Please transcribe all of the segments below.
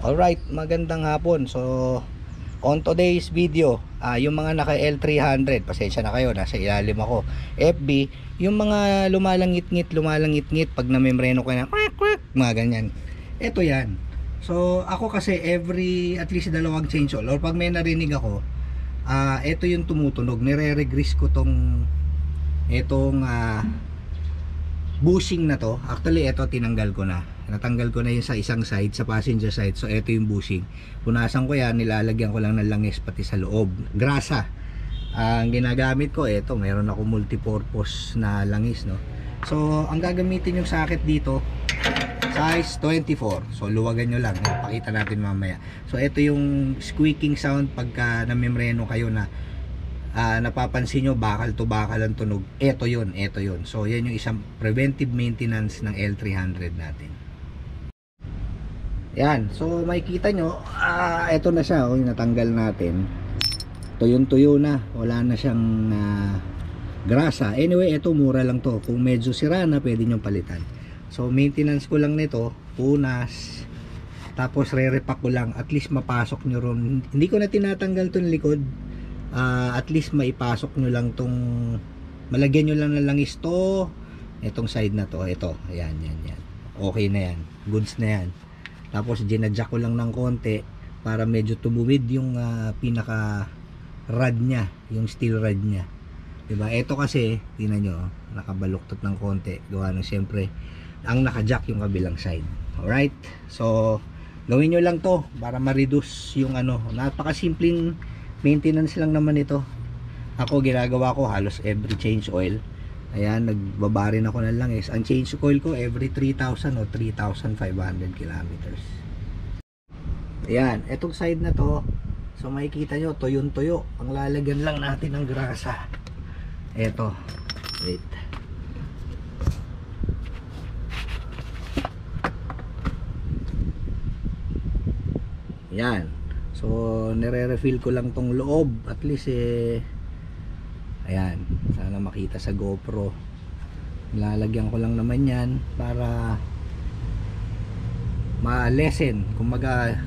Alright, magandang hapon. So, on today's video, yung mga naka L300, pasensya na kayo, nasa ilalim ako. FB, yung mga lumalangit-ngit pag namembreno ko na, quack, quack, mga ganyan. Ito yan. So, ako kasi at least dalawang change oil, or pag may narinig ako, ito yung tumutunog. Nire-regress ko itong bushing na to. Actually ito natanggal ko na yung sa isang side, sa passenger side. So ito yung bushing, punasan ko yan, nilalagyan ko lang ng langis pati sa loob, grasa. Ang ginagamit ko ito, meron ako multipurpose na langis, no. So ang gagamitin yung socket dito, size 24. So luwagan nyo lang, pakita natin mamaya. So ito yung squeaking sound pagka namembreno kayo na napapansin nyo bakal to bakal ang tunog. Ito yun. So yan yung isang preventive maintenance ng L300 natin. Yan, so makikita nyo, ito na siya, yung natanggal natin, tuyong-tuyo na, wala na siyang grasa. Anyway, ito mura lang to, kung medyo sira na pwede nyo palitan. So maintenance ko lang nito, punas, tapos re-repack ko lang, at least mapasok nyo ron. Hindi ko na tinatanggal tong likod. At least maipasok nyo lang tong, malagyan nyo lang ng langis to, itong side na to, ito, ayan, yan, okay na yan, goods na yan. Tapos ginadjust ko lang ng konti para medyo tumuwid yung pinaka rod nya, yung steel rod nya, diba? Ito kasi tingnan nyo, nakabaluktot ng konti, gawa nung siyempre ang nakajack yung kabilang side. Alright, so gawin nyo lang to para ma-reduce yung napakasimpleng maintenance lang naman ito. Ako ginagawa ko halos every change oil. Ayan, nagbaba rin ako ng langis. Ang change oil ko every 3,000 o 3,500 kilometers. Ayan, etong side na to, so makikita nyo, tuyong-tuyo. Ang lalagyan lang natin ng grasa. Eto, wait. Ayan. So nire-refill ko lang tong loob, at least ayan, sana makita sa GoPro. Lalagyan ko lang naman yan para ma-lessen, kumbaga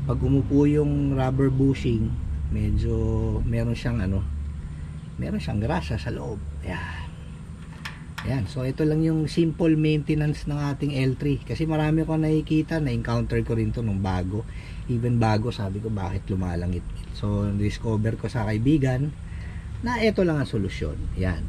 pag umupo yung rubber bushing, medyo meron siyang grasa sa loob. Ayan, so ito lang yung simple maintenance ng ating L3, kasi marami ko nakikita, na-encounter ko rin to nung bago. Even bago, sabi ko bakit lumalangit. So discover ko sa kaibigan na ito lang ang solusyon. Yan.